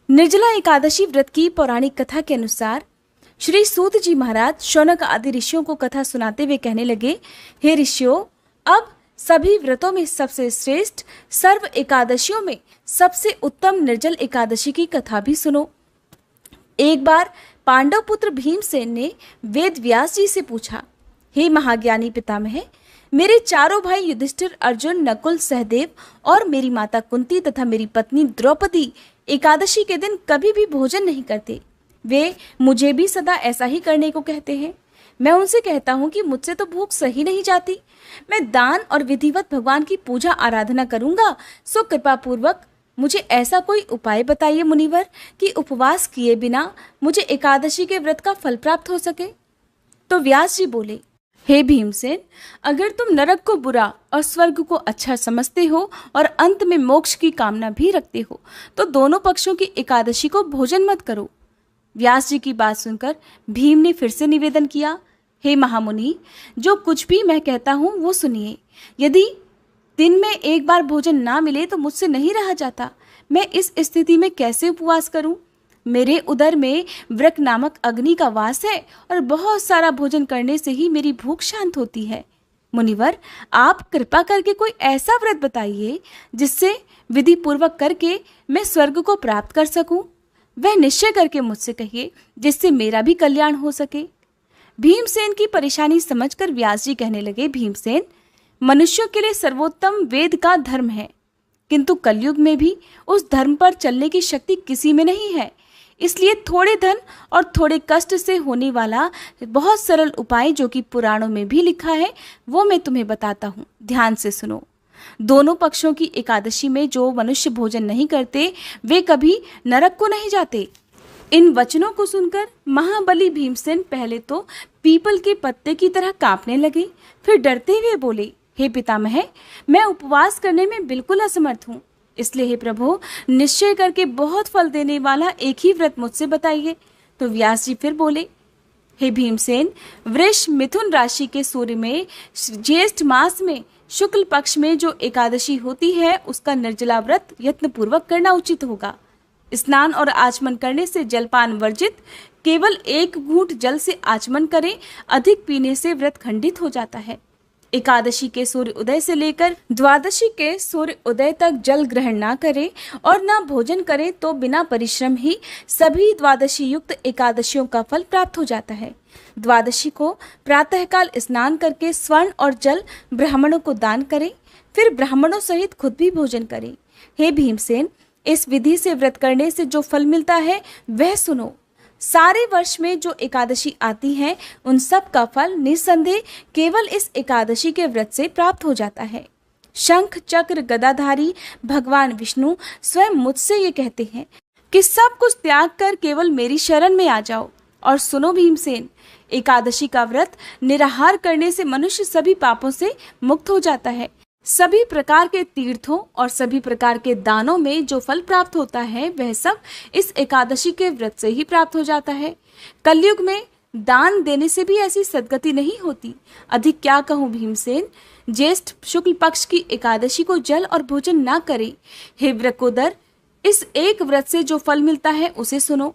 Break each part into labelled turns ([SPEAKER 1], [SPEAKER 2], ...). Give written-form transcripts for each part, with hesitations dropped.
[SPEAKER 1] निर्जला एकादशी व्रत की पौराणिक कथा के अनुसार श्री सूत जी महाराज शौनक आदि ऋषियों को कथा सुनाते हुए कहने लगे, हे ऋषियों, अब सभी व्रतों में सबसे श्रेष्ठ, सर्व एकादशियों में सबसे उत्तम निर्जल एकादशी की कथा भी सुनो। एक बार पांडव पुत्र भीमसेन ने वेद व्यास जी से पूछा, हे महाज्ञानी पितामह, मेरे चारों भाई युधिष्ठिर, अर्जुन, नकुल, सहदेव और मेरी माता कुंती तथा मेरी पत्नी द्रौपदी एकादशी के दिन कभी भी भोजन नहीं करते। वे मुझे भी सदा ऐसा ही करने को कहते हैं। मैं उनसे कहता हूँ कि मुझसे तो भूख सही नहीं जाती। मैं दान और विधिवत भगवान की पूजा आराधना करूंगा, सो कृपा पूर्वक मुझे ऐसा कोई उपाय बताइए मुनिवर कि उपवास किए बिना मुझे एकादशी के व्रत का फल प्राप्त हो सके। तो व्यास जी बोले, हे भीमसेन, अगर तुम नरक को बुरा और स्वर्ग को अच्छा समझते हो और अंत में मोक्ष की कामना भी रखते हो तो दोनों पक्षों की एकादशी को भोजन मत करो। व्यास जी की बात सुनकर भीम ने फिर से निवेदन किया, हे महामुनि, जो कुछ भी मैं कहता हूँ वो सुनिए। यदि दिन में एक बार भोजन ना मिले तो मुझसे नहीं रहा जाता। मैं इस स्थिति में कैसे उपवास करूं? मेरे उदर में वृक नामक अग्नि का वास है और बहुत सारा भोजन करने से ही मेरी भूख शांत होती है। मुनिवर, आप कृपा करके कोई ऐसा व्रत बताइए जिससे विधि पूर्वक करके मैं स्वर्ग को प्राप्त कर सकूं। वह निश्चय करके मुझसे कहिए जिससे मेरा भी कल्याण हो सके। भीमसेन की परेशानी समझकर व्यास जी कहने लगे, भीमसेन, मनुष्यों के लिए सर्वोत्तम वेद का धर्म है, किंतु कलयुग में भी उस धर्म पर चलने की शक्ति किसी में नहीं है। इसलिए थोड़े धन और थोड़े कष्ट से होने वाला बहुत सरल उपाय जो कि पुराणों में भी लिखा है वो मैं तुम्हें बताता हूँ। ध्यान से सुनो। दोनों पक्षों की एकादशी में जो मनुष्य भोजन नहीं करते वे कभी नरक को नहीं जाते। इन वचनों को सुनकर महाबली भीमसेन पहले तो पीपल के पत्ते की तरह कांपने लगे, फिर डरते हुए बोले, हे पितामह, मैं उपवास करने में बिल्कुल असमर्थ हूँ। इसलिए हे प्रभु, निश्चय करके बहुत फल देने वाला एक ही व्रत मुझसे बताइए। तो व्यास जी फिर बोले, हे भीमसेन, वृष मिथुन राशि के सूर्य में ज्येष्ठ मास में शुक्ल पक्ष में जो एकादशी होती है उसका निर्जला व्रत यत्न पूर्वक करना उचित होगा। स्नान और आचमन करने से जलपान वर्जित, केवल एक घूंट जल से आचमन करें, अधिक पीने से व्रत खंडित हो जाता है। एकादशी के सूर्य उदय से लेकर द्वादशी के सूर्य उदय तक जल ग्रहण ना करें और ना भोजन करें तो बिना परिश्रम ही सभी द्वादशी युक्त एकादशियों का फल प्राप्त हो जाता है। द्वादशी को प्रातःकाल स्नान करके स्वर्ण और जल ब्राह्मणों को दान करें, फिर ब्राह्मणों सहित खुद भी भोजन करें। हे भीमसेन, इस विधि से व्रत करने से जो फल मिलता है वह सुनो। सारे वर्ष में जो एकादशी आती है उन सब का फल निस्संदेह केवल इस एकादशी के व्रत से प्राप्त हो जाता है। शंख चक्र गदाधारी भगवान विष्णु स्वयं मुझसे ये कहते हैं कि सब कुछ त्याग कर केवल मेरी शरण में आ जाओ। और सुनो भीमसेन, एकादशी का व्रत निराहार करने से मनुष्य सभी पापों से मुक्त हो जाता है। सभी प्रकार के तीर्थों और सभी प्रकार के दानों में जो फल प्राप्त होता है वह सब इस एकादशी के व्रत से ही प्राप्त हो जाता है। कलयुग में दान देने से भी ऐसी सद्गति नहीं होती। अधिक क्या कहूँ भीमसेन, ज्येष्ठ शुक्ल पक्ष की एकादशी को जल और भोजन ना करें। हे वृकोदर, इस एक व्रत से जो फल मिलता है उसे सुनो।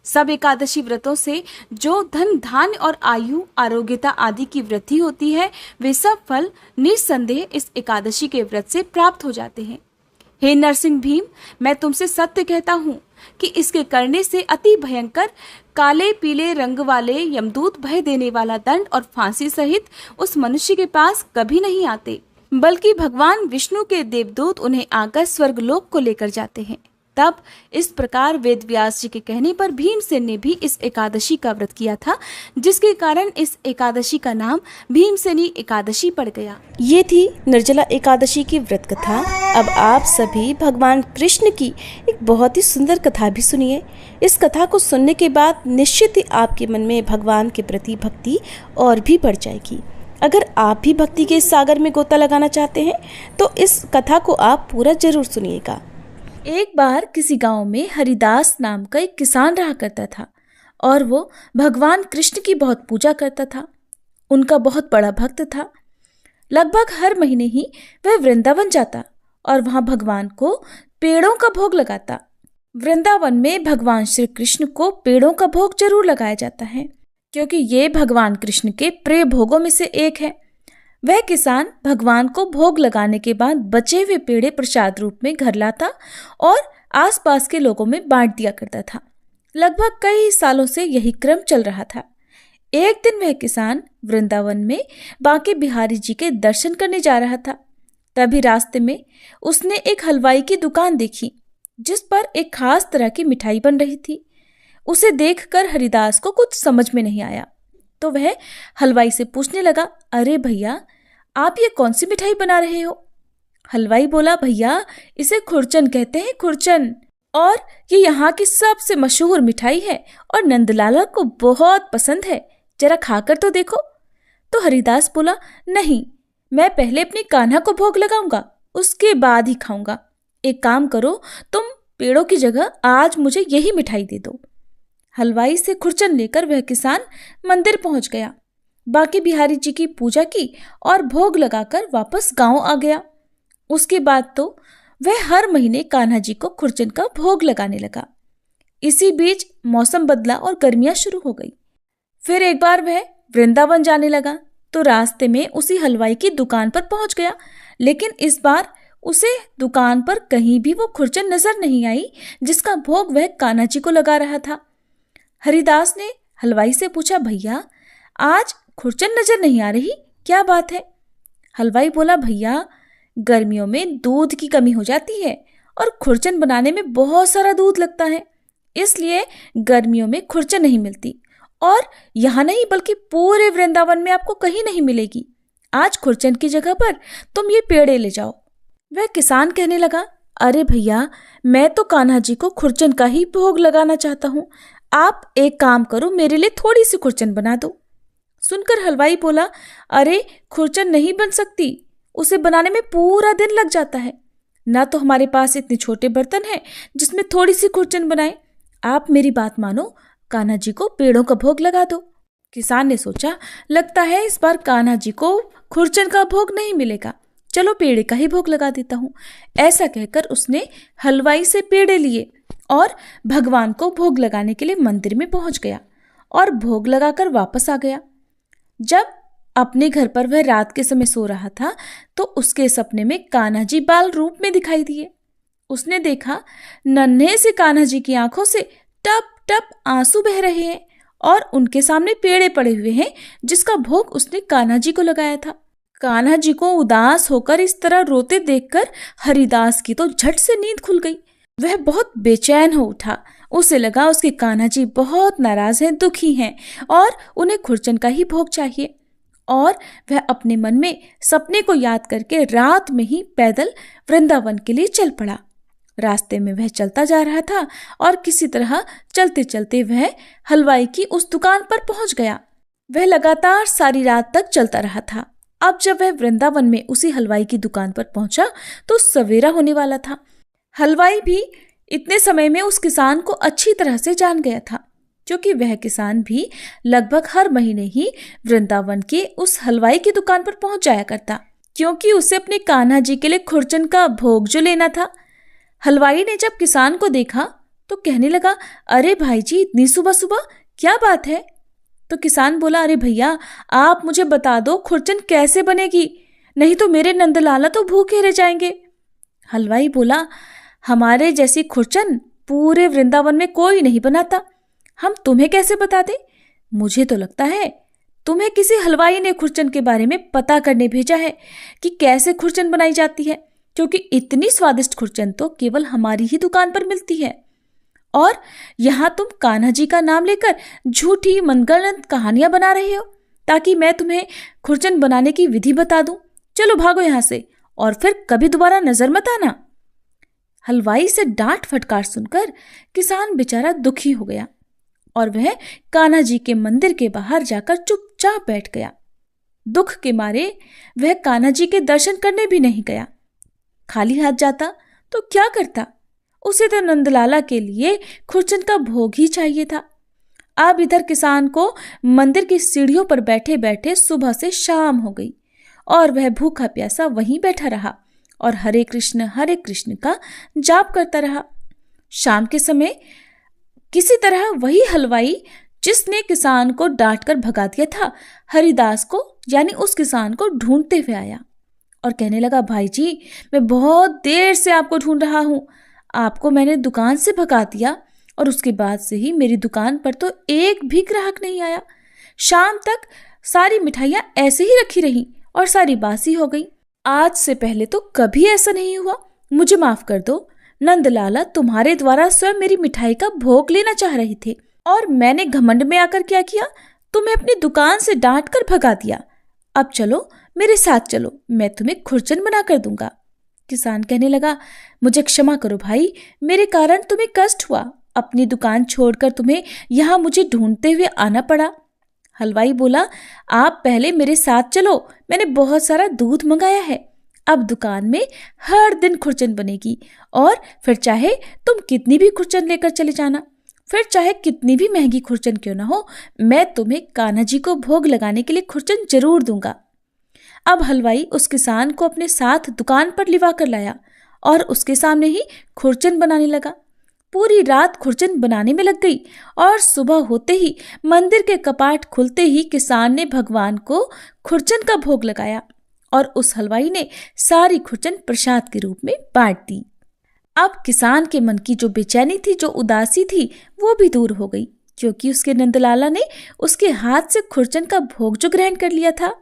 [SPEAKER 1] सब एकादशी व्रतों से जो धन धान्य और आयु आरोग्यता आदि की वृद्धि होती है वे सब फल निस्संदेह इस एकादशी के व्रत से प्राप्त हो जाते हैं। हे नरसिंह भीम, मैं तुमसे सत्य कहता हूँ कि इसके करने से अति भयंकर काले पीले रंग वाले यमदूत भय देने वाला दंड और फांसी सहित उस मनुष्य के पास कभी नहीं आते, बल्कि भगवान विष्णु के देवदूत उन्हें आकर स्वर्गलोक को लेकर जाते हैं। तब इस प्रकार वेद व्यास जी के कहने पर भीमसेन ने भी इस एकादशी का व्रत किया था, जिसके कारण इस एकादशी का नाम भीमसेनी एकादशी पड़ गया। ये थी निर्जला एकादशी की व्रत कथा। अब आप सभी भगवान कृष्ण की एक बहुत ही सुंदर कथा भी सुनिए। इस कथा को सुनने के बाद निश्चित ही आपके मन में भगवान के प्रति भक्ति और भी बढ़ जाएगी। अगर आप भी भक्ति के सागर में गोता लगाना चाहते हैं तो इस कथा को आप पूरा जरूर सुनिएगा। एक बार किसी गांव में हरिदास नाम का एक किसान रहा करता था और वो भगवान कृष्ण की बहुत पूजा करता था। उनका बहुत बड़ा भक्त था। लगभग हर महीने ही वह वृंदावन जाता और वहां भगवान को पेड़ों का भोग लगाता। वृंदावन में भगवान श्री कृष्ण को पेड़ों का भोग जरूर लगाया जाता है, क्योंकि ये भगवान कृष्ण के प्रिय भोगों में से एक है। वह किसान भगवान को भोग लगाने के बाद बचे हुए पेड़े प्रसाद रूप में घर लाता और आसपास के लोगों में बांट दिया करता था। लगभग कई सालों से यही क्रम चल रहा था। एक दिन वह किसान वृंदावन में बांके बिहारी जी के दर्शन करने जा रहा था। तभी रास्ते में उसने एक हलवाई की दुकान देखी, जिस पर एक खास तरह की मिठाई बन रही थी। उसे देखकर हरिदास को कुछ समझ में नहीं आया, तो वह हलवाई से पूछने लगा, अरे भैया, आप ये कौन सी मिठाई बना रहे हो? हलवाई बोला, भैया, इसे खुरचन कहते हैं, खुरचन, और ये यहाँ की सबसे मशहूर मिठाई है और नंदलाला को बहुत पसंद है, जरा खाकर तो देखो। तो हरिदास बोला, नहीं, मैं पहले अपनी कान्हा को भोग लगाऊंगा, उसके बाद ही खाऊंगा। एक काम करो, तुम पेड़ों की जगह आज मुझे यही मिठाई दे दो। हलवाई से खुरचन लेकर वह किसान मंदिर पहुंच गया, बांके बिहारी जी की पूजा की और भोग लगाकर वापस गांव आ गया। उसके बाद तो वह हर महीने कान्हा जी को खुरचन का भोग लगाने लगा। इसी बीच मौसम बदला और गर्मियां शुरू हो गई। फिर एक बार वह वृंदावन जाने लगा तो रास्ते में उसी हलवाई की दुकान पर पहुंच गया, लेकिन इस बार उसे दुकान पर कहीं भी वो खुरचन नजर नहीं आई जिसका भोग वह कान्हा जी को लगा रहा था। हरिदास ने हलवाई से पूछा, भैया, आज खुरचन नजर नहीं आ रही, क्या बात है? हलवाई बोला, भैया, गर्मियों में दूध की कमी हो जाती है और खुरचन बनाने में बहुत सारा दूध लगता है, इसलिए गर्मियों में खुरचन नहीं मिलती, और यहाँ नहीं बल्कि पूरे वृंदावन में आपको कहीं नहीं मिलेगी। आज खुरचन की जगह पर तुम ये पेड़े ले जाओ। वह किसान कहने लगा, अरे भैया, मैं तो कान्हा जी को खुरचन का ही भोग लगाना चाहता हूँ, आप एक काम करो, मेरे लिए थोड़ी सी खुरचन बना दो। सुनकर हलवाई बोला, अरे खुरचन नहीं बन सकती, उसे बनाने में पूरा दिन लग जाता है, ना तो हमारे पास इतने छोटे बर्तन हैं जिसमें थोड़ी सी खुरचन बनाए। आप मेरी बात मानो, कान्हा जी को पेड़ों का भोग लगा दो। किसान ने सोचा, लगता है इस बार कान्हा जी को खुरचन का भोग नहीं मिलेगा, चलो पेड़े का ही भोग लगा देता हूँ। ऐसा कहकर उसने हलवाई से पेड़े लिए और भगवान को भोग लगाने के लिए मंदिर में पहुंच गया और भोग लगाकर वापस आ गया। जब अपने घर पर वह रात के समय सो रहा था तो उसके सपने में कान्हा जी बाल रूप में दिखाई दिए। उसने देखा नन्हे से कान्हा जी की आंखों से टप टप आंसू बह रहे हैं और उनके सामने पेड़े पड़े हुए हैं जिसका भोग उसने कान्हा जी को लगाया था। कान्हा जी को उदास होकर इस तरह रोते देखकर हरिदास की तो झट से नींद खुल गई। वह बहुत बेचैन हो उठा। उसे लगा उसके कान्हा जी बहुत नाराज हैं, दुखी हैं और उन्हें खुरचन का ही भोग चाहिए। और वह अपने मन में सपने को याद करके रात में ही पैदल वृंदावन के लिए चल पड़ा। रास्ते में वह चलता जा रहा था और किसी तरह चलते चलते वह हलवाई की उस दुकान पर पहुंच गया। वह लगातार सारी रात तक चलता रहा था। अब जब वह वृंदावन में उसी हलवाई की दुकान पर पहुंचा तो सवेरा होने वाला था। हलवाई भी इतने समय में उस किसान को अच्छी तरह से जान गया था, क्योंकि वह किसान भी लगभग हर महीने ही वृंदावन के उस हलवाई की दुकान पर पहुंच जाया करता, क्योंकि उसे अपने कान्हा जी के लिए खुरचन का भोग जो लेना था। हलवाई ने जब किसान को देखा तो कहने लगा, अरे भाई जी, इतनी सुबह सुबह क्या बात है? तो किसान बोला, अरे भैया, आप मुझे बता दो खुरचन कैसे बनेगी, नहीं तो मेरे नंदलाला तो भूखे रह जाएंगे। हलवाई बोला, हमारे जैसी खुरचन पूरे वृंदावन में कोई नहीं बनाता, हम तुम्हें कैसे बता दें? मुझे तो लगता है तुम्हें किसी हलवाई ने खुरचन के बारे में पता करने भेजा है कि कैसे खुरचन बनाई जाती है, क्योंकि इतनी स्वादिष्ट खुरचन तो केवल हमारी ही दुकान पर मिलती है। और यहाँ तुम कान्हा जी का नाम लेकर झूठी मनगढ़ंत कहानियां बना रहे हो ताकि मैं तुम्हें खुरचन बनाने की विधि बता दूं। चलो भागो यहाँ से और फिर कभी दोबारा नजर मत आना। हलवाई से डांट फटकार सुनकर किसान बेचारा दुखी हो गया और वह कान्हा जी के मंदिर के बाहर जाकर चुपचाप बैठ गया। दुख के मारे वह कान्हा जी के दर्शन करने भी नहीं गया। खाली हाथ जाता तो क्या करता? उसे तो नंदलाला के लिए खुरचन का भोग ही चाहिए था। अब इधर किसान को मंदिर की सीढ़ियों पर बैठे बैठे सुबह से शाम हो गई और वह भूखा प्यासा वहीं बैठा रहा और हरे कृष्ण का जाप करता रहा। शाम के समय किसी तरह वही हलवाई जिसने किसान को डांटकर भगा दिया था, हरिदास को यानी उस किसान को ढूंढते हुए आया और कहने लगा, भाई जी, मैं बहुत देर से आपको ढूंढ रहा हूं। आपको मैंने दुकान से भगा दिया और उसके बाद से ही मेरी दुकान पर तो एक भी ग्राहक नहीं आया। शाम तक सारी मिठाइयां ऐसे ही रखी रही और सारी बासी हो गई। आज से पहले तो कभी ऐसा नहीं हुआ। मुझे माफ कर दो। नंदलाला तुम्हारे द्वारा स्वयं मेरी मिठाई का भोग लेना चाह रहे थे और मैंने घमंड में आकर क्या किया, तुम्हें अपनी दुकान से डांट कर भगा दिया। अब चलो, मेरे साथ चलो, मैं तुम्हें खुरचन बना कर दूंगा। किसान कहने लगा, मुझे क्षमा करो भाई, मेरे कारण तुम्हें कष्ट हुआ। अपनी दुकान छोड़कर तुम्हें यहाँ मुझे ढूंढते हुए आना पड़ा। हलवाई बोला, आप पहले मेरे साथ चलो, मैंने बहुत सारा दूध मंगाया है। अब दुकान में हर दिन खुरचन बनेगी और फिर चाहे तुम कितनी भी खुरचन लेकर चले जाना, फिर चाहे कितनी भी महंगी खुरचन क्यों ना हो, मैं तुम्हें कान्हा जी को भोग लगाने के लिए खुरचन जरूर दूंगा। अब हलवाई उस किसान को अपने साथ दुकान पर लिवा कर लाया और उसके सामने ही खुरचन बनाने लगा। पूरी रात खुरचन बनाने में लग गई और सुबह होते ही मंदिर के कपाट खुलते ही किसान ने भगवान को खुरचन का भोग लगाया और उस हलवाई ने सारी खुरचन प्रसाद के रूप में बांट दी। अब किसान के मन की जो बेचैनी थी, जो उदासी थी, वो भी दूर हो गई, क्योंकि उसके नंदलाला ने उसके हाथ से खुरचन का भोग जो ग्रहण कर लिया था।